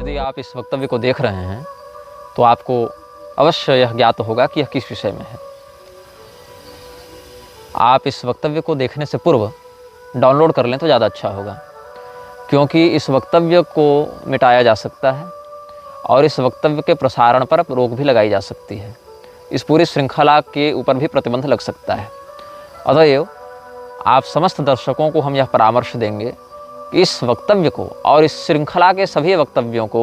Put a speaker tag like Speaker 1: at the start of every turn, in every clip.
Speaker 1: यदि आप इस वक्तव्य को देख रहे हैं तो आपको अवश्य यह ज्ञात होगा कि यह किस विषय में है। आप इस वक्तव्य को देखने से पूर्व डाउनलोड कर लें तो ज़्यादा अच्छा होगा, क्योंकि इस वक्तव्य को मिटाया जा सकता है और इस वक्तव्य के प्रसारण पर रोक भी लगाई जा सकती है। इस पूरी श्रृंखला के ऊपर भी प्रतिबंध लग सकता है। अतएव आप समस्त दर्शकों को हम यह परामर्श देंगे कि इस वक्तव्य को और इस श्रृंखला के सभी वक्तव्यों को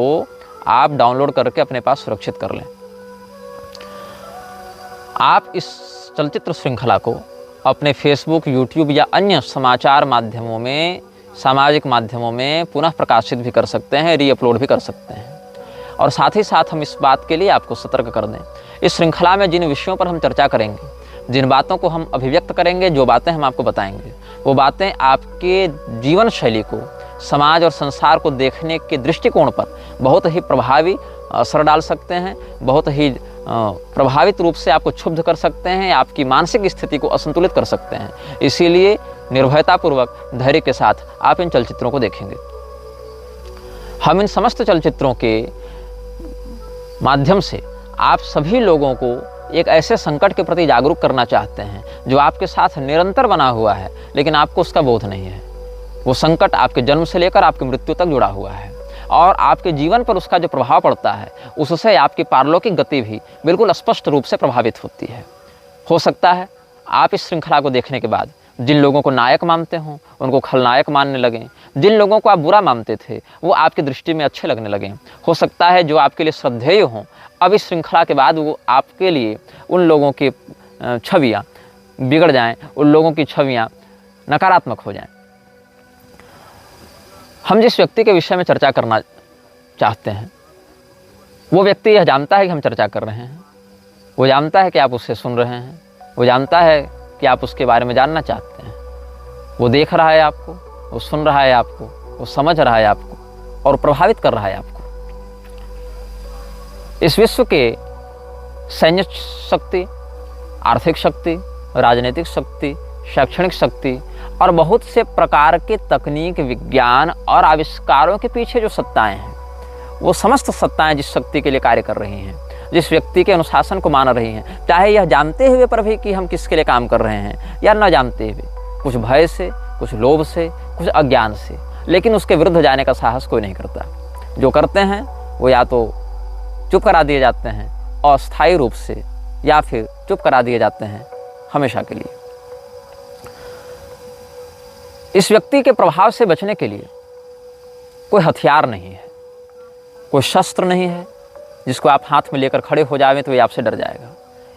Speaker 1: आप डाउनलोड करके अपने पास सुरक्षित कर लें। आप इस चलचित्र श्रृंखला को अपने फेसबुक, यूट्यूब या अन्य समाचार माध्यमों में, सामाजिक माध्यमों में पुनः प्रकाशित भी कर सकते हैं, रीअपलोड भी कर सकते हैं। और साथ ही साथ हम इस बात के लिए आपको सतर्क कर दें, इस श्रृंखला में जिन विषयों पर हम चर्चा करेंगे, जिन बातों को हम अभिव्यक्त करेंगे, जो बातें हम आपको बताएंगे, वो बातें आपके जीवन शैली को, समाज और संसार को देखने के दृष्टिकोण पर बहुत ही प्रभावी असर डाल सकते हैं, बहुत ही प्रभावित रूप से आपको क्षुब्ध कर सकते हैं, आपकी मानसिक स्थिति को असंतुलित कर सकते हैं। इसीलिए निर्भयतापूर्वक, धैर्य के साथ आप इन चलचित्रों को देखेंगे। हम इन समस्त चलचित्रों के माध्यम से आप सभी लोगों को एक ऐसे संकट के प्रति जागरूक करना चाहते हैं जो आपके साथ निरंतर बना हुआ है, लेकिन आपको उसका बोध नहीं है। वो संकट आपके जन्म से लेकर आपकी मृत्यु तक जुड़ा हुआ है और आपके जीवन पर उसका जो प्रभाव पड़ता है, उससे आपकी पारलौकिक गति भी बिल्कुल स्पष्ट रूप से प्रभावित होती है। हो सकता है आप इस श्रृंखला को देखने के बाद जिन लोगों को नायक मानते हों उनको खलनायक मानने लगें, जिन लोगों को आप बुरा मानते थे वो आपकी दृष्टि में अच्छे लगने लगें। हो सकता है जो आपके लिए श्रद्धेय हों, अब इस श्रृंखला के बाद वो आपके लिए उन लोगों की छवियाँ बिगड़ जाएं, उन लोगों की छवियाँ नकारात्मक हो जाएं। हम जिस व्यक्ति के विषय में चर्चा करना चाहते हैं वो व्यक्ति यह जानता है कि हम चर्चा कर रहे हैं, वो जानता है कि आप उससे सुन रहे हैं, वो जानता है कि आप उसके बारे में जानना चाहते हैं। वो देख रहा है आपको, वो सुन रहा है आपको, वो समझ रहा है आपको और प्रभावित कर रहा है आपको। इस विश्व के सैन्य शक्ति, आर्थिक शक्ति, राजनीतिक शक्ति, शैक्षणिक शक्ति और बहुत से प्रकार के तकनीक, विज्ञान और आविष्कारों के पीछे जो सत्ताएं हैं, वो समस्त सत्ताएं जिस शक्ति के लिए कार्य कर रही हैं, जिस व्यक्ति के अनुशासन को मान रही हैं, चाहे यह जानते हुए पर भी कि हम किसके लिए काम कर रहे हैं या न जानते हुए, कुछ भय से, कुछ लोभ से, कुछ अज्ञान से, लेकिन उसके विरुद्ध जाने का साहस कोई नहीं करता। जो करते हैं वो या तो चुप करा दिए जाते हैं अस्थायी रूप से, या फिर चुप करा दिए जाते हैं हमेशा के लिए। इस व्यक्ति के प्रभाव से बचने के लिए कोई हथियार नहीं है, कोई शस्त्र नहीं है जिसको आप हाथ में लेकर खड़े हो जाएं तो ये आपसे डर जाएगा।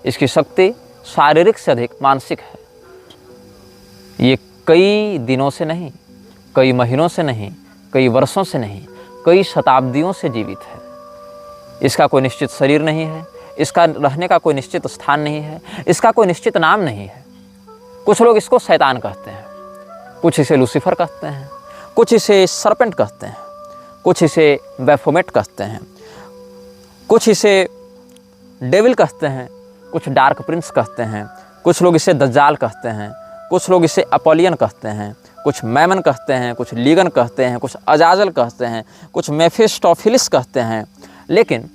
Speaker 1: इसकी शक्ति शारीरिक से अधिक मानसिक है। ये कई दिनों से नहीं, कई महीनों से नहीं, कई वर्षों से नहीं, कई शताब्दियों से जीवित है। इसका कोई निश्चित शरीर नहीं है, इसका रहने का कोई निश्चित स्थान नहीं है, इसका कोई निश्चित नाम नहीं है। कुछ लोग इसको शैतान कहते हैं, कुछ इसे लूसीफर कहते हैं, कुछ इसे सरपेंट कहते हैं, कुछ इसे बैफोमेट कहते हैं, कुछ इसे डेविल कहते हैं, कुछ डार्क प्रिंस कहते हैं, कुछ लोग इसे दज्जाल कहते हैं, कुछ लोग इसे अपोलियन कहते हैं, कुछ मैमन कहते हैं, कुछ लीगन कहते हैं, कुछ अजाजल कहते हैं, कुछ मेफिस्टोफिलिस कहते हैं। लेकिन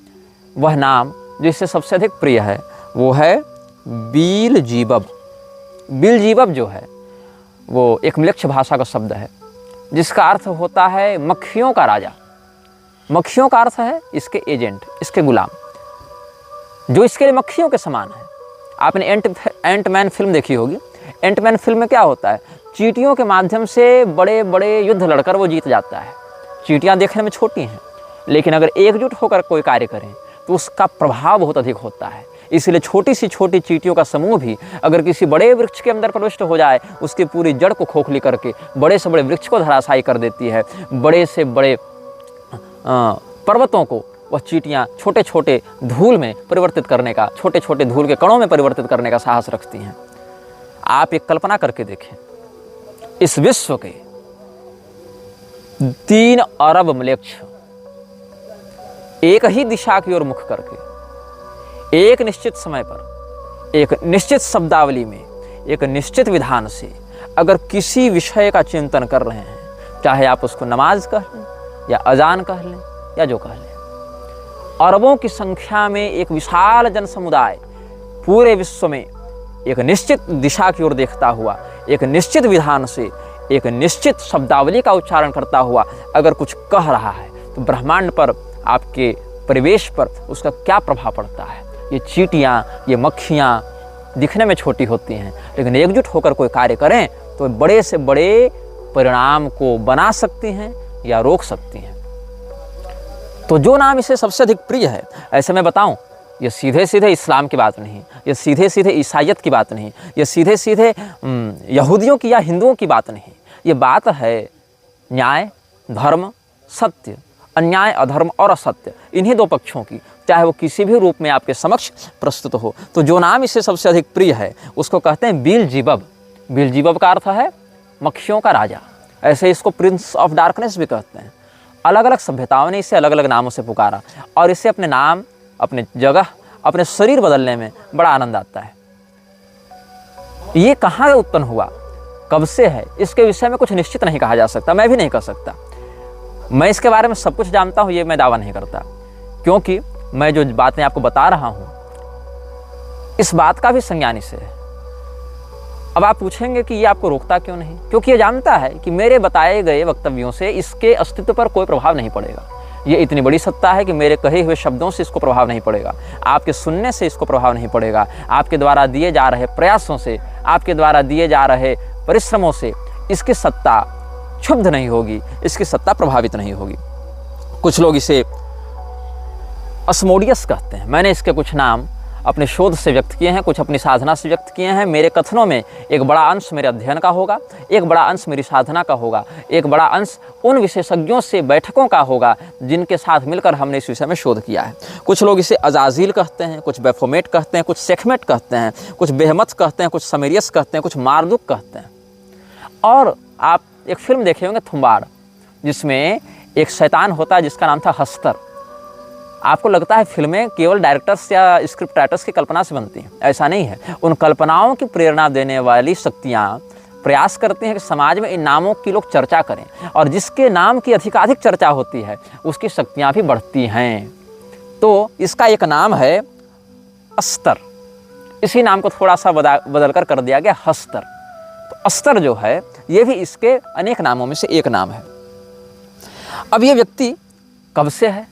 Speaker 1: वह नाम जो इससे सबसे अधिक प्रिय है वो है बीलजीबब। बीलजीबब जो है वो एक म्लेच्छ भाषा का शब्द है जिसका अर्थ होता है मक्खियों का राजा। मक्खियों का अर्थ है इसके एजेंट, इसके गुलाम, जो इसके लिए मक्खियों के समान है। आपने एंटमैन फिल्म देखी होगी। एंटमैन फिल्म में क्या होता है, चींटियों के माध्यम से बड़े बड़े युद्ध लड़कर वो जीत जाता है। चींटियाँ देखने में छोटी हैं, लेकिन अगर एकजुट होकर कोई कार्य करें तो उसका प्रभाव बहुत अधिक होता है। इसलिए छोटी सी छोटी चींटियों का समूह भी अगर किसी बड़े वृक्ष के अंदर प्रविष्ट हो जाए, उसकी पूरी जड़ को खोखली करके बड़े से बड़े वृक्ष को धराशायी कर देती है। बड़े से बड़े पर्वतों को वह चींटियाँ छोटे छोटे धूल में परिवर्तित करने का, छोटे छोटे धूल के कणों में परिवर्तित करने का साहस रखती हैं। आप एक कल्पना करके देखें, इस विश्व के 3 अरब म्लेच्छ एक ही दिशा की ओर मुख करके एक निश्चित समय पर, एक निश्चित शब्दावली में, एक निश्चित विधान से अगर किसी विषय का चिंतन कर रहे हैं, चाहे आप उसको नमाज कह लें या अजान कह लें या जो कह लें, अरबों की संख्या में एक विशाल जन समुदाय पूरे विश्व में एक निश्चित दिशा की ओर देखता हुआ, एक निश्चित विधान से, एक निश्चित शब्दावली का उच्चारण करता हुआ अगर कुछ कह रहा है तो ब्रह्मांड पर, आपके परिवेश पर उसका क्या प्रभाव पड़ता है। ये चींटियाँ, ये मक्खियाँ दिखने में छोटी होती हैं, लेकिन एकजुट होकर कोई कार्य करें तो बड़े से बड़े परिणाम को बना सकती हैं या रोक सकती हैं। तो जो नाम इसे सबसे अधिक प्रिय है, ऐसे मैं बताऊं, ये सीधे सीधे इस्लाम की बात नहीं, ये सीधे सीधे ईसाइयत की बात नहीं, ये सीधे सीधे यहूदियों की या हिंदुओं की बात नहीं, ये बात है न्याय, धर्म, सत्य, अन्याय, अधर्म और असत्य, इन्हीं दो पक्षों की, चाहे वो किसी भी रूप में आपके समक्ष प्रस्तुत हो। तो जो नाम इसे सबसे अधिक प्रिय है उसको कहते हैं बीलजीबब। बीलजीबब का अर्थ है मक्खियों का राजा, ऐसे इसको प्रिंस ऑफ डार्कनेस भी कहते हैं। अलग अलग सभ्यताओं ने इसे अलग अलग नामों से पुकारा और इसे अपने नाम, अपने जगह, अपने शरीर बदलने में बड़ा आनंद आता है। ये कहाँ उत्पन्न हुआ, कब से है, इसके विषय में कुछ निश्चित नहीं कहा जा सकता, मैं भी नहीं कह सकता। मैं इसके बारे में सब कुछ जानता हूँ ये मैं दावा नहीं करता, क्योंकि मैं जो बातें आपको बता रहा हूँ इस बात का भी संज्ञान इसे है। अब आप पूछेंगे कि ये आपको रोकता क्यों नहीं, क्योंकि ये जानता है कि मेरे बताए गए वक्तव्यों से इसके अस्तित्व पर कोई प्रभाव नहीं पड़ेगा। ये इतनी बड़ी सत्ता है कि मेरे कहे हुए शब्दों से इसको प्रभाव नहीं पड़ेगा, आपके सुनने से इसको प्रभाव नहीं पड़ेगा, आपके द्वारा दिए जा रहे प्रयासों से, आपके द्वारा दिए जा रहे परिश्रमों से इसकी सत्ता क्षुब्ध नहीं होगी, इसकी सत्ता प्रभावित नहीं होगी। कुछ लोग इसे अस्मोडियस कहते हैं। मैंने इसके कुछ नाम अपने शोध से व्यक्त किए हैं, कुछ अपनी साधना से व्यक्त किए हैं। मेरे कथनों में एक बड़ा अंश मेरे अध्ययन का होगा, एक बड़ा अंश मेरी साधना का होगा, एक बड़ा अंश उन विशेषज्ञों से बैठकों का होगा जिनके साथ मिलकर हमने इस विषय में शोध किया है। कुछ लोग इसे अजाजिल कहते हैं, कुछ बेफोमेट कहते हैं, कुछ सेखमेट कहते हैं, कुछ बेहमत कहते हैं, कुछ समेरियस कहते हैं, कुछ मारदुक कहते हैं। और आप एक फिल्म देखे होंगे थुम्बाड़, जिसमें एक शैतान होता है जिसका नाम था हस्तर। आपको लगता है फिल्में केवल डायरेक्टर्स या स्क्रिप्ट राइटर्स की कल्पना से बनती हैं, ऐसा नहीं है। उन कल्पनाओं की प्रेरणा देने वाली शक्तियाँ प्रयास करती हैं कि समाज में इन नामों की लोग चर्चा करें, और जिसके नाम की अधिकाधिक चर्चा होती है उसकी शक्तियाँ भी बढ़ती हैं। तो इसका एक नाम है अस्तर, इसी नाम को थोड़ा सा बदल कर दिया गया हस्तर। तो अस्तर जो है ये भी इसके अनेक नामों में से एक नाम है। अब ये व्यक्ति कब से है,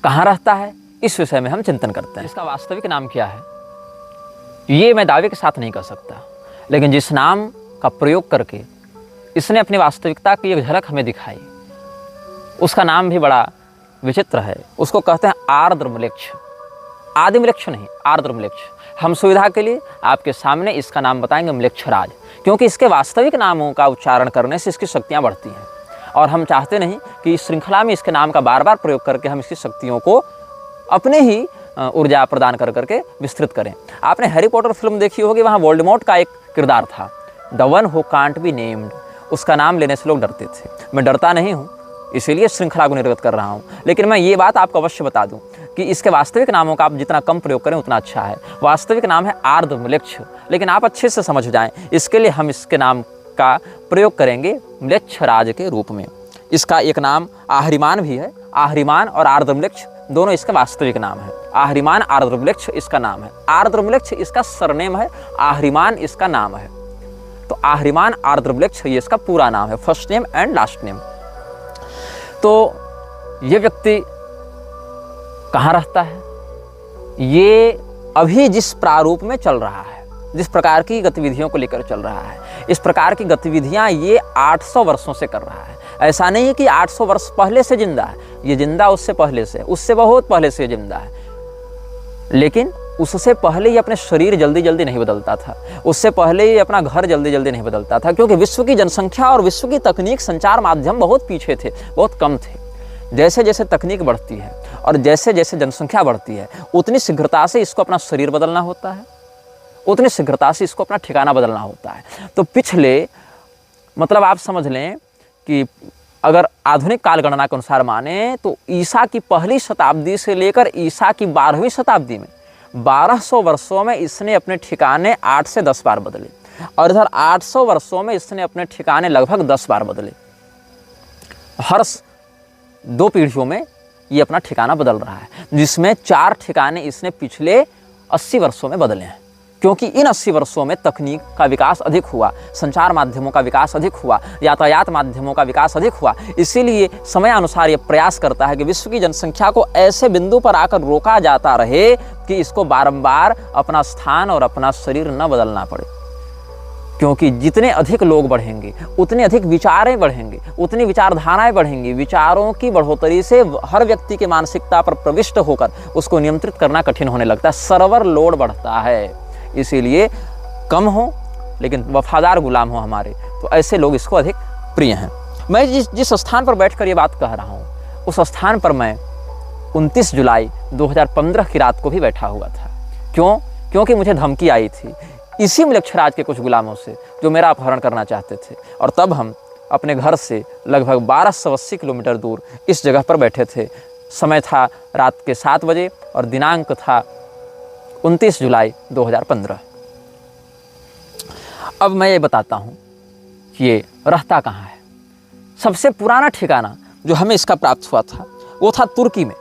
Speaker 1: कहाँ रहता है, इस विषय में हम चिंतन करते हैं। इसका वास्तविक नाम क्या है ये मैं दावे के साथ नहीं कह सकता, लेकिन जिस नाम का प्रयोग करके इसने अपनी वास्तविकता की एक झलक हमें दिखाई, उसका नाम भी बड़ा विचित्र है। उसको कहते हैं आर्द्रम्लेच्छ। आदिम्लेच्छ नहीं, आर्द्रम्लेच्छ। हम सुविधा के लिए आपके सामने इसका नाम बताएंगे म्लेच्छराज, क्योंकि इसके वास्तविक नामों का उच्चारण करने से इसकी शक्तियाँ बढ़ती हैं, और हम चाहते नहीं कि इस श्रृंखला में इसके नाम का बार बार प्रयोग करके हम इसकी शक्तियों को अपने ही ऊर्जा प्रदान कर करके विस्तृत करें। आपने हैरी पॉटर फिल्म देखी होगी, वहाँ वोल्डेमॉर्ट का एक किरदार था, the one who can't be named. उसका नाम लेने से लोग डरते थे। मैं डरता नहीं हूँ, इसीलिए श्रृंखला को निर्गत कर रहा हूँ, लेकिन मैं ये बात आपको अवश्य बता दूँ कि इसके वास्तविक नामों का आप जितना कम प्रयोग करें उतना अच्छा है। वास्तविक नाम है आर्द्रम्लेच्छ, लेकिन आप अच्छे से समझ जाएं, इसके लिए हम इसके नाम का प्रयोग करेंगे म्लेच्छराज के रूप में। इसका एक नाम आहरिमान भी है। आहरिमान और आर्द्रम्लेच्छ दोनों इसका वास्तविक नाम है। आहरिमान आर्द्रम्लेच्छ इसका नाम है, आर्द्रम्लेच्छ इसका सरनेम है, आहरिमान इसका नाम है। तो आहरिमान आर्द्रम्लेच्छ ये इसका पूरा नाम है, first name and last name. तो ये व्यक्ति कहाँ रहता है, ये अभी जिस प्रारूप में चल रहा है, जिस प्रकार की गतिविधियों को लेकर चल रहा है, इस प्रकार की गतिविधियां ये 800 वर्षों से कर रहा है। ऐसा नहीं है कि 800 वर्ष पहले से जिंदा है, ये जिंदा उससे पहले से, उससे बहुत पहले से जिंदा है, लेकिन उससे पहले ये अपने शरीर जल्दी जल्दी नहीं बदलता था, उससे पहले ये अपना घर जल्दी जल्दी नहीं बदलता था, क्योंकि विश्व की जनसंख्या और विश्व की तकनीक, संचार माध्यम बहुत पीछे थे, बहुत कम थे। जैसे जैसे तकनीक बढ़ती है और जैसे जैसे जनसंख्या बढ़ती है, उतनी शीघ्रता से इसको अपना शरीर बदलना होता है, उतनी शीघ्रता से इसको अपना ठिकाना बदलना होता है। तो पिछले, मतलब आप समझ लें कि अगर आधुनिक काल गणना के अनुसार माने तो ईसा की पहली शताब्दी से लेकर ईसा की 12वीं शताब्दी में 1200 वर्षों में इसने अपने ठिकाने 8 से 10 बार बदले, और इधर 800 वर्षों में इसने अपने ठिकाने लगभग 10 बार बदले। हर 2 पीढ़ियों में ये अपना ठिकाना बदल रहा है, जिसमें 4 ठिकाने इसने पिछले 80 वर्षों में बदले हैं। क्योंकि इन 80 वर्षों में तकनीक का विकास अधिक हुआ, संचार माध्यमों का विकास अधिक हुआ, यातायात माध्यमों का विकास अधिक हुआ। इसीलिए समय अनुसार ये प्रयास करता है कि विश्व की जनसंख्या को ऐसे बिंदु पर आकर रोका जाता रहे कि इसको बारंबार अपना स्थान और अपना शरीर न बदलना पड़े। क्योंकि जितने अधिक लोग बढ़ेंगे, उतने अधिक विचारें बढ़ेंगे, उतनी विचारधाराएं बढ़ेंगी। विचारों की बढ़ोतरी से हर व्यक्ति की मानसिकता पर प्रविष्ट होकर उसको नियंत्रित करना कठिन होने लगता है, सर्वर लोड बढ़ता है। इसीलिए कम हो लेकिन वफादार गुलाम हो हमारे, तो ऐसे लोग इसको अधिक प्रिय हैं। मैं जिस स्थान पर बैठकर ये बात कह रहा हूँ, उस स्थान पर मैं 29 जुलाई 2015 की रात को भी बैठा हुआ था। क्यों? क्योंकि मुझे धमकी आई थी इसी म्लेच्छराज के कुछ गुलामों से, जो मेरा अपहरण करना चाहते थे। और तब हम अपने घर से लगभग 1280 किलोमीटर दूर इस जगह पर बैठे थे। समय था रात के 7 बजे और दिनांक था 29 जुलाई 2015। अब मैं ये बताता हूँ कि ये रहता कहाँ है। सबसे पुराना ठिकाना जो हमें इसका प्राप्त हुआ था वो था तुर्की में।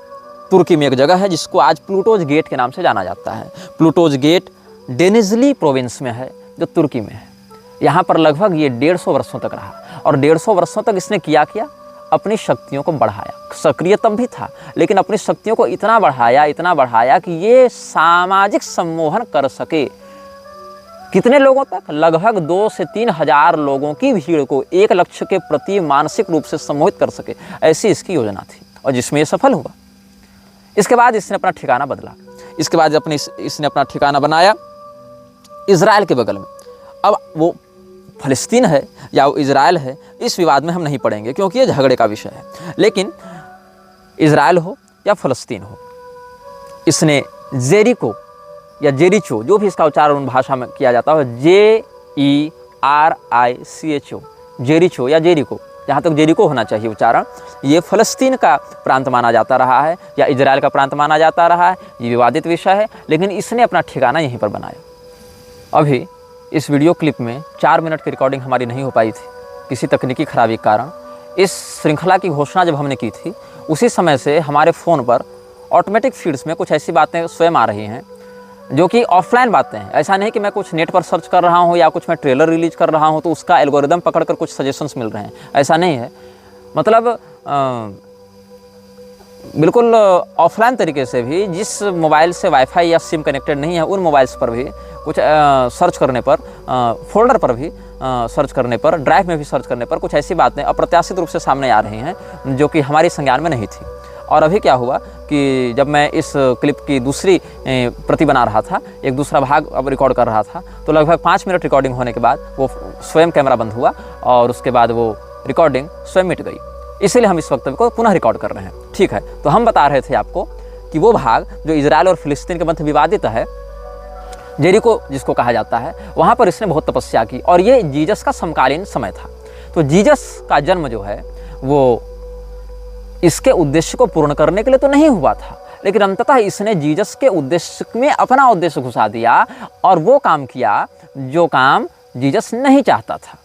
Speaker 1: तुर्की में एक जगह है जिसको आज प्लूटोज गेट के नाम से जाना जाता है। प्लूटोज गेट डेनिजली प्रोविंस में है, जो तुर्की में है। यहाँ पर लगभग ये 150 वर्षों तक रहा और 150 वर्षों तक इसने किया अपनी शक्तियों को बढ़ाया। सक्रिय तब भी था, लेकिन अपनी शक्तियों को इतना बढ़ाया कि ये सामाजिक सम्मोहन कर सके। कितने लोगों तक? लगभग 2 से 3 हजार लोगों की भीड़ को एक लक्ष्य के प्रति मानसिक रूप से सम्मोहित कर सके, ऐसी इसकी योजना थी और जिसमें ये सफल हुआ। इसके बाद इसने अपना ठिकाना बदला। इसके बाद इसने अपना ठिकाना बनाया इजराइल के बगल में। अब वो फ़लस्तीन है या वो इजराइल है, इस विवाद में हम नहीं पड़ेंगे क्योंकि ये झगड़े का विषय है। लेकिन इजराइल हो या फ़लस्तीन हो, इसने जेरिको या जेरिचो, जो भी इसका उच्चारण भाषा में किया जाता है, JERICHO, जेरिचो या जेरिको, जहाँ तक जेरिको होना चाहिए उच्चारण, ये फ़लस्तीन का प्रांत माना जाता रहा है या इजराइल का प्रांत माना जाता रहा है। ये विवादित विषय है, लेकिन इसने अपना ठिकाना यहीं पर बनाया। अभी इस वीडियो क्लिप में 4 मिनट की रिकॉर्डिंग हमारी नहीं हो पाई थी किसी तकनीकी खराबी के कारण। इस श्रृंखला की घोषणा जब हमने की थी, उसी समय से हमारे फ़ोन पर ऑटोमेटिक फीड्स में कुछ ऐसी बातें स्वयं आ रही हैं जो कि ऑफलाइन बातें हैं। ऐसा नहीं कि मैं कुछ नेट पर सर्च कर रहा हूँ या कुछ मैं ट्रेलर रिलीज कर रहा हूँ तो उसका एल्गोरिदम पकड़कर कुछ सजेशंस मिल रहे हैं, ऐसा नहीं है। मतलब बिल्कुल ऑफलाइन तरीके से भी जिस मोबाइल से वाईफाई या सिम कनेक्टेड नहीं है, उन मोबाइल्स पर भी कुछ सर्च करने पर, फोल्डर पर भी सर्च करने पर, ड्राइव में भी सर्च करने पर कुछ ऐसी बातें अप्रत्याशित रूप से सामने आ रही हैं जो कि हमारी संज्ञान में नहीं थी। और अभी क्या हुआ कि जब मैं इस क्लिप की दूसरी प्रति बना रहा था, एक दूसरा भाग अब रिकॉर्ड कर रहा था, तो लगभग 5 मिनट रिकॉर्डिंग होने के बाद वो स्वयं कैमरा बंद हुआ और उसके बाद वो रिकॉर्डिंग स्वयं मिट गई। इसीलिए हम इस वक्तव्य को पुनः रिकॉर्ड कर रहे हैं। ठीक है, तो हम बता रहे थे आपको कि वो भाग जो इजराइल और फिलिस्तीन के मध्य विवादित है, जेरिको जिसको कहा जाता है, वहाँ पर इसने बहुत तपस्या की और ये जीसस का समकालीन समय था। तो जीसस का जन्म जो है वो इसके उद्देश्य को पूर्ण करने के लिए तो नहीं हुआ था, लेकिन अंततः इसने जीसस के उद्देश्य में अपना उद्देश्य घुसा दिया और वो काम किया जो काम जीसस नहीं चाहता था।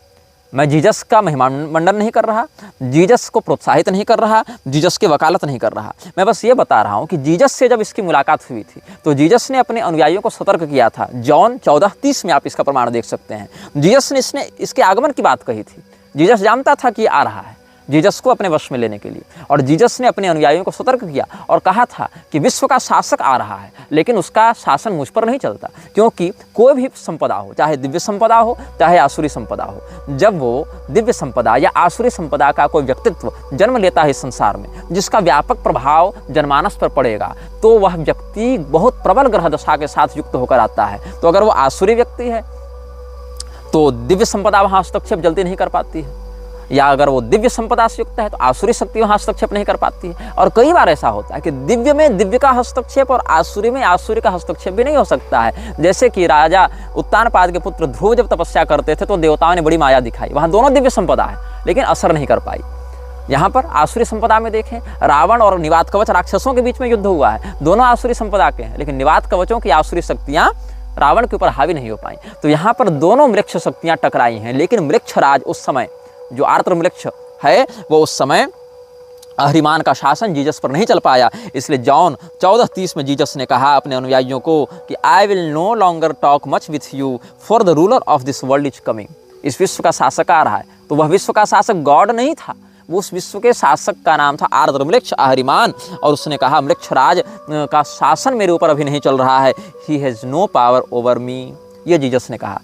Speaker 1: मैं जीसस का महिमामंडन नहीं कर रहा, जीसस को प्रोत्साहित नहीं कर रहा, जीसस की वकालत नहीं कर रहा। मैं बस ये बता रहा हूँ कि जीसस से जब इसकी मुलाकात हुई थी तो जीसस ने अपने अनुयायियों को सतर्क किया था। जॉन 14:30 में आप इसका प्रमाण देख सकते हैं। जीसस ने इसके आगमन की बात कही थी। जीसस जानता था कि आ रहा है जीसस को अपने वश में लेने के लिए, और जीसस ने अपने अनुयायियों को सतर्क किया और कहा था कि विश्व का शासक आ रहा है, लेकिन उसका शासन मुझ पर नहीं चलता, क्योंकि कोई भी संपदा हो, चाहे दिव्य संपदा हो चाहे आसुरी संपदा हो, जब वो दिव्य संपदा या आसुरी संपदा का कोई व्यक्तित्व जन्म लेता है इस संसार में जिसका व्यापक प्रभाव जनमानस पर पड़ेगा, तो वह व्यक्ति बहुत प्रबल ग्रह दशा के साथ युक्त होकर आता है। तो अगर वो आसुरी व्यक्ति है तो दिव्य संपदा वहाँ हस्तक्षेप जल्दी नहीं कर पाती है, या अगर वो दिव्य संपदा से युक्त है तो आसुरी शक्ति वहाँ हस्तक्षेप नहीं कर पाती है। और कई बार ऐसा होता है कि दिव्य में दिव्य का हस्तक्षेप और आसुरी में आसुरी का हस्तक्षेप भी नहीं हो सकता है। जैसे कि राजा उत्तानपाद के पुत्र ध्रुव जब तपस्या करते थे तो देवताओं ने बड़ी माया दिखाई, वहाँ दोनों दिव्य संपदा है लेकिन असर नहीं कर पाई। यहाँ पर आसुरी संपदा में देखें, रावण और निवात कवच राक्षसों के बीच में युद्ध हुआ है, दोनों आसुरी संपदा के हैं, लेकिन निवात कवचों की आसुरी शक्तियाँ रावण के ऊपर हावी नहीं हो पाई। तो यहाँ पर दोनों मृक्ष शक्तियाँ टकराई हैं, लेकिन मृक्षराज उस समय, जो आर्द्र मृक्ष है, वो उस समय अहरिमान का शासन जीसस पर नहीं चल पाया। इसलिए जॉन 14:30 में जीसस ने कहा अपने अनुयायियों को कि I will no longer talk much with you for the ruler of this world is coming. इस विश्व का शासक आ रहा है। तो वह विश्व का शासक गॉड नहीं था, वो उस विश्व के शासक का नाम था आर्द्रम्लेक्ष अहरिमान। और उसने कहा म्लेच्छराज का शासन मेरे ऊपर अभी नहीं चल रहा है, he has no power over me, ये जीसस ने कहा।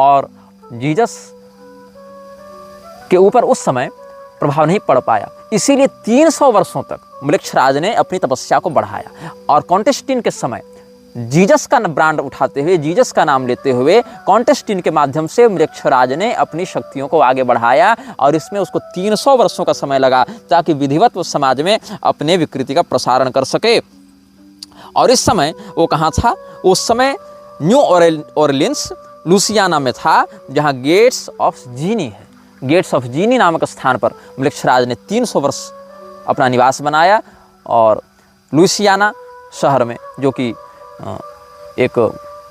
Speaker 1: और जीसस के ऊपर उस समय प्रभाव नहीं पड़ पाया, इसीलिए 300 वर्षों तक म्लेच्छराज ने अपनी तपस्या को बढ़ाया। और कॉन्टेस्टिन के समय जीसस का ब्रांड उठाते हुए, जीसस का नाम लेते हुए कॉन्टेस्टिन के माध्यम से म्लेच्छराज ने अपनी शक्तियों को आगे बढ़ाया। और इसमें उसको 300 वर्षों का समय लगा ताकि विधिवत वो समाज में अपने विकृति का प्रसारण कर सके। और इस समय वो कहाँ था? उस समय न्यू ऑरलिन्स लुसियाना में था, जहाँ गेट्स ऑफ जीनी है। गेट्स ऑफ जीनी नामक स्थान पर म्लेच्छराज ने 300 वर्ष अपना निवास बनाया। और लुसियाना शहर में, जो कि एक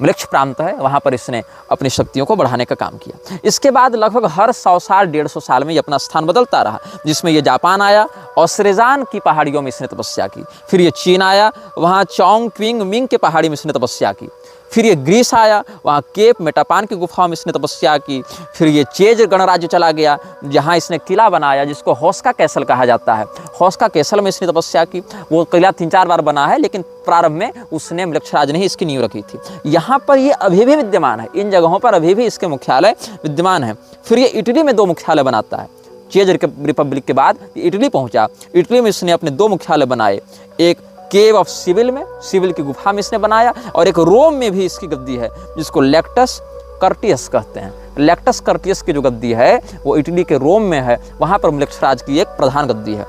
Speaker 1: म्लेच्छ प्रांत है, वहाँ पर इसने अपनी शक्तियों को बढ़ाने का काम किया। इसके बाद लगभग हर 100 साल 150 साल में ये अपना स्थान बदलता रहा, जिसमें ये जापान आया और श्रेजान की पहाड़ियों में इसने तपस्या की। फिर ये चीन आया, वहाँ चोंग क्विंग मिंग के पहाड़ी में इसने तपस्या की। फिर ये ग्रीस आया, वहाँ केप मेटापान की गुफाओं में इसने तपस्या की। फिर ये चेज गणराज्य चला गया, जहाँ इसने किला बनाया जिसको होस्का कैसल कहा जाता है। होस्का कैसल में इसने तपस्या की। वो किला 3-4 बार बना है, लेकिन प्रारंभ में उसने म्लेच्छराज ने ही इसकी नींव रखी थी। यहाँ पर ये अभी भी विद्यमान है, इन जगहों पर अभी भी इसके मुख्यालय विद्यमान है। फिर ये इटली में 2 मुख्यालय बनाता है। चेज रिपब्लिक के बाद इटली पहुँचा। इटली में इसने अपने 2 मुख्यालय बनाए, एक केव ऑफ सिविल में, सिविल की गुफा में इसने बनाया, और एक रोम में भी इसकी गद्दी है जिसको लेक्टस कर्टियस कहते हैं। लेक्टस कर्टियस की जो गद्दी है वो इटली के रोम में है, वहाँ पर म्लेच्छराज की एक प्रधान गद्दी है।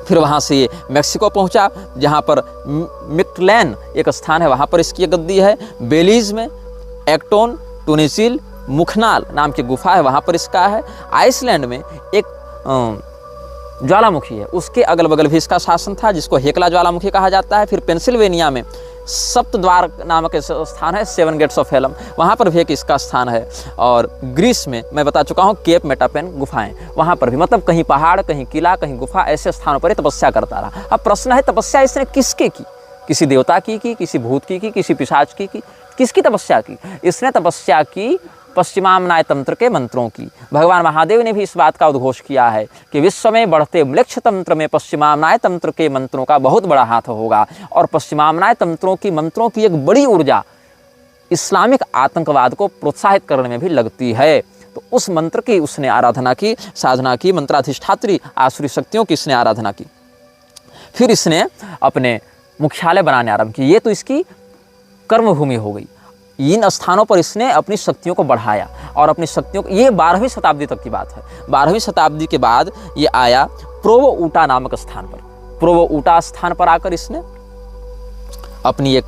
Speaker 1: फिर वहाँ से ये मैक्सिको पहुँचा, जहाँ पर मिक्टलैन एक स्थान है, वहाँ पर इसकी एक गद्दी है। बेलीज में एक्टोन टूनिसिल मुखनाल नाम की गुफा है, वहाँ पर इसका है। आइसलैंड में एक ज्वालामुखी है, उसके अगल बगल भी इसका शासन था, जिसको हेकला ज्वालामुखी कहा जाता है। फिर पेंसिल्वेनिया में सप्तद्वार नामक स्थान है, 7 गेट्स ऑफ हेलम, वहाँ पर भी एक इसका स्थान है। और ग्रीस में मैं बता चुका हूँ केप मेटापेन गुफाएं, वहाँ पर भी, मतलब कहीं पहाड़, कहीं किला, कहीं गुफा, ऐसे स्थानों पर तपस्या करता रहा। अब प्रश्न है, तपस्या इसने किसके की? किसी देवता की, किसी भूत की, किसी पिशाच की, किसकी तपस्या की? इसने तपस्या की पश्चिमामनाय तंत्र के मंत्रों की। भगवान महादेव ने भी इस बात का उद्घोष किया है कि विश्व में बढ़ते म्लेच्छ तंत्र में पश्चिमामनाय तंत्र के मंत्रों का बहुत बड़ा हाथ होगा। और पश्चिमामनाय मंत्रों की एक बड़ी ऊर्जा इस्लामिक आतंकवाद को प्रोत्साहित करने में भी लगती है। तो उस मंत्र की उसने आराधना की, साधना की, मंत्राधिष्ठात्री आसुरी शक्तियों की इसने आराधना की। फिर इसने अपने मुख्यालय बनाने आरंभ की। ये तो इसकी कर्मभूमि हो गई। इन स्थानों पर इसने अपनी शक्तियों को बढ़ाया और अपनी शक्तियों को, ये 12वीं शताब्दी तक की बात है। 12वीं शताब्दी के बाद ये आया प्रोवो ऊटा नामक स्थान पर। प्रोवो ऊटा स्थान पर आकर इसने अपनी एक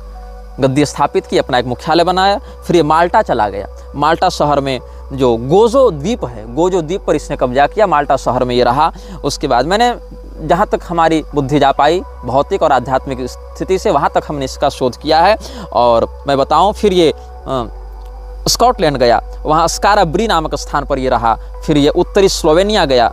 Speaker 1: गद्दी स्थापित की, अपना एक मुख्यालय बनाया। फिर ये माल्टा चला गया। माल्टा शहर में जो गोजो द्वीप है, गोजो द्वीप पर इसने कब्जा किया। माल्टा शहर में ये रहा। उसके बाद मैंने जहाँ तक हमारी बुद्धि जा पाई भौतिक और आध्यात्मिक स्थिति से, वहाँ तक हमने इसका शोध किया है। और मैं बताऊँ, फिर ये स्कॉटलैंड गया, वहाँ स्काराब्री नामक स्थान पर ये रहा। फिर ये उत्तरी स्लोवेनिया गया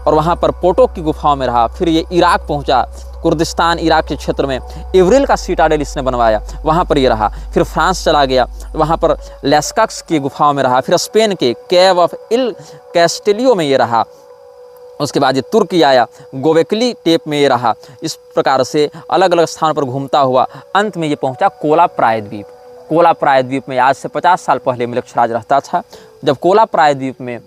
Speaker 1: और वहाँ पर पोटोक की गुफाओं में रहा। फिर ये इराक पहुँचा, कुर्दिस्तान इराक के क्षेत्र में इवरिल का सीटाडेल इसने बनवाया, वहाँ पर ये रहा। फिर फ्रांस चला गया, वहाँ पर लेस्कक्स की गुफाओं में रहा। फिर स्पेन के केव ऑफ इल कैस्टेलियो में ये रहा। उसके बाद ये तुर्की आया, गोवेकली टेप में ये रहा। इस प्रकार से अलग अलग स्थानों पर घूमता हुआ अंत में ये पहुंचा कोला प्रायद्वीप। कोला प्रायद्वीप में आज से 50 साल पहले म्लेच्छराज रहता था। जब कोला प्रायद्वीप में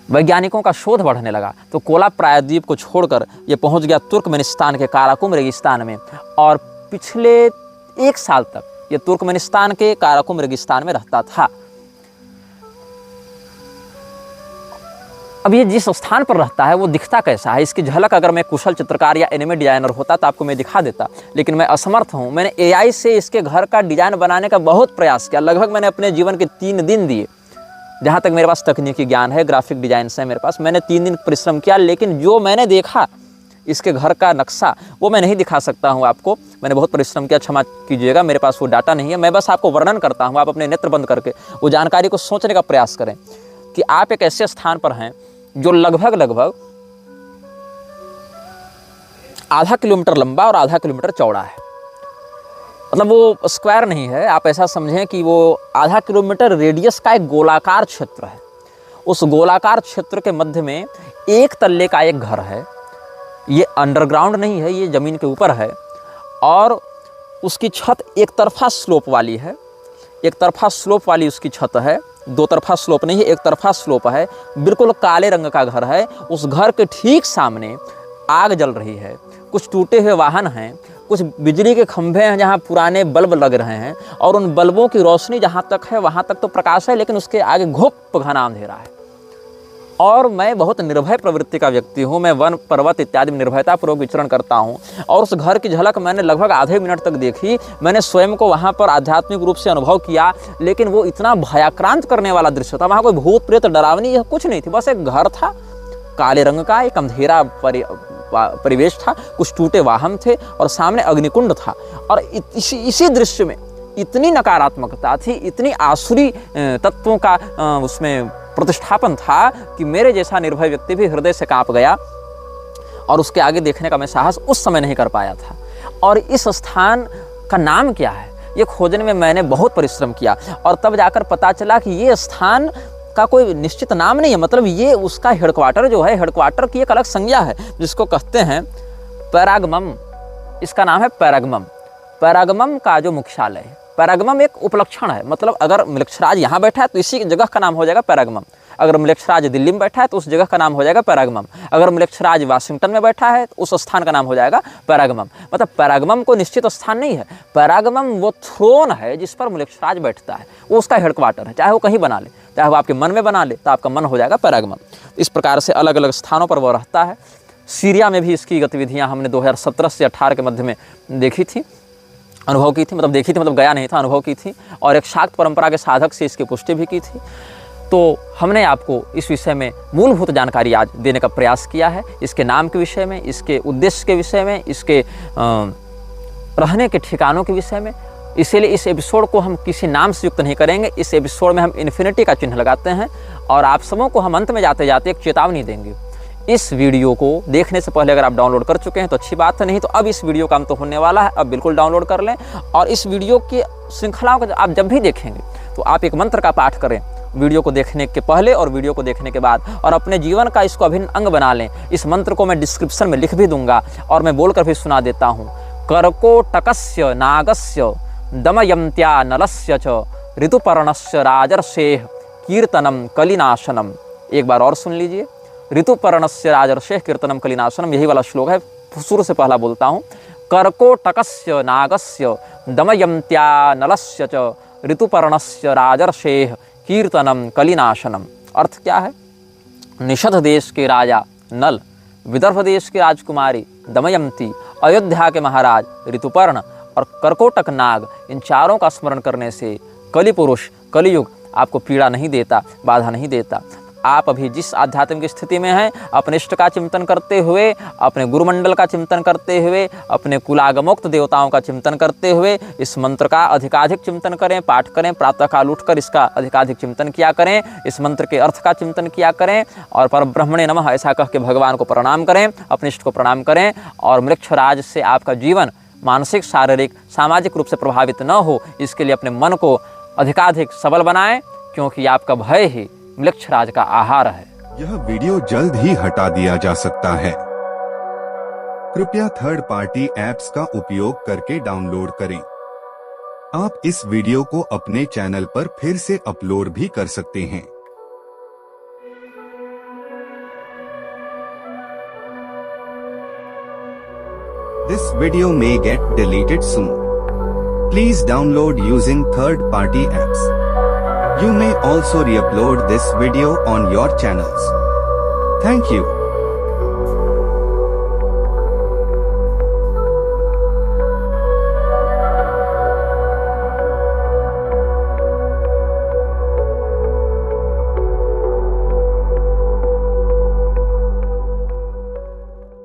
Speaker 1: वैज्ञानिकों का शोध बढ़ने लगा तो कोला प्रायद्वीप को छोड़कर ये पहुंच गया तुर्कमेनिस्तान के काराकुम रेगिस्तान में। और पिछले 1 साल तक ये तुर्कमेनिस्तान के काराकुम रेगिस्तान में रहता था। अब ये जिस स्थान पर रहता है वो दिखता कैसा है, इसकी झलक अगर मैं कुशल चित्रकार या एनिमे डिजाइनर होता तो आपको मैं दिखा देता, लेकिन मैं असमर्थ हूँ। मैंने AI से इसके घर का डिजाइन बनाने का बहुत प्रयास किया। लगभग मैंने अपने जीवन के 3 दिन दिए, जहाँ तक मेरे पास तकनीकी ज्ञान है, ग्राफिक डिजाइन से मेरे पास, मैंने 3 दिन परिश्रम किया। लेकिन जो मैंने देखा इसके घर का नक्शा वो मैं नहीं दिखा सकता हूँ आपको। मैंने बहुत परिश्रम किया, क्षमा कीजिएगा, मेरे पास वो डाटा नहीं है। मैं बस आपको वर्णन करता हूँ, आप अपने नेत्र बंद करके वो जानकारी को सोचने का प्रयास करें कि आप एक ऐसे स्थान पर हैं जो लगभग आधा किलोमीटर लंबा और आधा किलोमीटर चौड़ा है। मतलब वो स्क्वायर नहीं है, आप ऐसा समझें कि वो आधा किलोमीटर रेडियस का एक गोलाकार क्षेत्र है। उस गोलाकार क्षेत्र के मध्य में एक तल्ले का एक घर है। ये अंडरग्राउंड नहीं है, ये ज़मीन के ऊपर है और उसकी छत एक तरफा स्लोप वाली है। एक तरफा स्लोप वाली उसकी छत है, दो तरफा स्लोप नहीं है, एक तरफा स्लोप है। बिल्कुल काले रंग का घर है। उस घर के ठीक सामने आग जल रही है। कुछ टूटे हुए वाहन हैं, कुछ बिजली के खंभे हैं जहाँ पुराने बल्ब लग रहे हैं और उन बल्बों की रोशनी जहाँ तक है वहाँ तक तो प्रकाश है, लेकिन उसके आगे घुप घना अंधेरा है। और मैं बहुत निर्भय प्रवृत्ति का व्यक्ति हूँ। मैं वन पर्वत इत्यादि में निर्भयतापूर्वक विचरण करता हूँ और उस घर की झलक मैंने लगभग आधे मिनट तक देखी। मैंने स्वयं को वहाँ पर आध्यात्मिक रूप से अनुभव किया, लेकिन वो इतना भयाक्रांत करने वाला दृश्य था। वहाँ कोई भूत प्रेत डरावनी कुछ नहीं थी, बस एक घर था काले रंग का, एक अंधेरा परिवेश था, कुछ टूटे वाहन थे और सामने अग्निकुंड था। और इसी दृश्य में इतनी नकारात्मकता थी, इतनी आसुरी तत्वों का उसमें प्रतिष्ठापन था कि मेरे जैसा निर्भय व्यक्ति भी हृदय से कांप गया और उसके आगे देखने का मैं साहस उस समय नहीं कर पाया था। और इस स्थान का नाम क्या है ये खोजने में मैंने बहुत परिश्रम किया और तब जाकर पता चला कि ये स्थान का कोई निश्चित नाम नहीं है। मतलब ये उसका हेडक्वार्टर जो है, हेडक्वार्टर की एक अलग संज्ञा है जिसको कहते हैं पैरागमम। इसका नाम है पैरागमम। पैरागमम का जो मुख्यालय है, पैरागमम एक उपलक्षण है। मतलब अगर मृक्षराज यहाँ बैठा है तो इसी जगह का नाम हो जाएगा पैरागमम। अगर मृक्षराज दिल्ली में बैठा है तो उस जगह का नाम हो जाएगा पैरागमम। अगर मृक्षराज वाशिंगटन में बैठा है तो उस स्थान का नाम हो जाएगा पैरागमम। मतलब पैरागमम को निश्चित स्थान नहीं है, पैरागमम वो थ्रोन है जिस पर मृक्षराज बैठता है, वो उसका हेडक्वार्टर है। चाहे वो कहीं बना ले, चाहे वो आपके मन में बना ले, तो आपका मन हो जाएगा पैरागमम। इस प्रकार से अलग अलग स्थानों पर वो रहता है। सीरिया में भी इसकी गतिविधियाँ हमने 2017 से 18 के मध्य में देखी थी, अनुभव की थी। मतलब देखी थी मतलब गया नहीं था, अनुभव की थी और एक शाक्त परंपरा के साधक से इसकी पुष्टि भी की थी। तो हमने आपको इस विषय में मूलभूत जानकारी आज देने का प्रयास किया है, इसके नाम के विषय में, इसके उद्देश्य के विषय में, इसके रहने के ठिकानों के विषय में। इसीलिए इस एपिसोड को हम किसी नाम से युक्त नहीं करेंगे। इस एपिसोड में हम इन्फिनिटी का चिन्ह लगाते हैं और आप सबों को हम अंत में जाते जाते एक चेतावनी देंगे। इस वीडियो को देखने से पहले अगर आप डाउनलोड कर चुके हैं तो अच्छी बात है, नहीं तो अब इस वीडियो का अंत तो होने वाला है, अब बिल्कुल डाउनलोड कर लें। और इस वीडियो की श्रृंखलाओं को आप जब भी देखेंगे तो आप एक मंत्र का पाठ करें वीडियो को देखने के पहले और वीडियो को देखने के बाद, और अपने जीवन का इसको अभिन्न अंग बना लें। इस मंत्र को मैं डिस्क्रिप्शन में लिख भी दूंगा और मैं बोलकर भी सुना देता हूँ। कर्कोटकस्य नागस्य दमयन्त्या नलस्य च ऋतुपर्णस्य राजर्षेः कीर्तनम कलिनाशनम। एक बार और सुन लीजिए। ऋतुपर्णस्य राजर्षेः कीर्तनम कलिनाशनम, यही वाला श्लोक है। शुरू से पहला बोलता हूँ। कर्कोटकस्य नागस्य दमयन्त्या नलस्य च ऋतुपर्णस्य राजर्षेः कीर्तनम कलिनाशनम। अर्थ क्या है? निषध देश के राजा नल, विदर्भ देश की राजकुमारी दमयंती, अयोध्या के महाराज ऋतुपर्ण और कर्कोटक नाग, इन चारों का स्मरण करने से कलि पुरुष कलियुग आपको पीड़ा नहीं देता, बाधा नहीं देता। आप अभी जिस आध्यात्मिक स्थिति में हैं, अपने इष्ट का चिंतन करते हुए, अपने गुरुमंडल का चिंतन करते हुए, अपने कुलागमोक्त देवताओं का चिंतन करते हुए इस मंत्र का अधिकाधिक चिंतन करें, पाठ करें। प्रातःकाल उठकर इसका अधिकाधिक चिंतन किया करें, इस मंत्र के अर्थ का चिंतन किया करें और परब्रह्मणे नमः ऐसा कह के भगवान को प्रणाम करें, अपने इष्ट को प्रणाम करें। और मृक्षराज से आपका जीवन मानसिक, शारीरिक, सामाजिक रूप से प्रभावित न हो, इसके लिए अपने मन को अधिकाधिक सबल बनाएं, क्योंकि आपका भय ही मृक्षराज का आहार है।
Speaker 2: यह वीडियो जल्द ही हटा दिया जा सकता है। कृपया थर्ड पार्टी ऐप्स का उपयोग करके डाउनलोड करें। आप इस वीडियो को अपने चैनल पर फिर से अपलोड भी कर सकते हैं। This video may get deleted soon. Please download using third party apps. You may also re-upload this video on your channels. Thank you.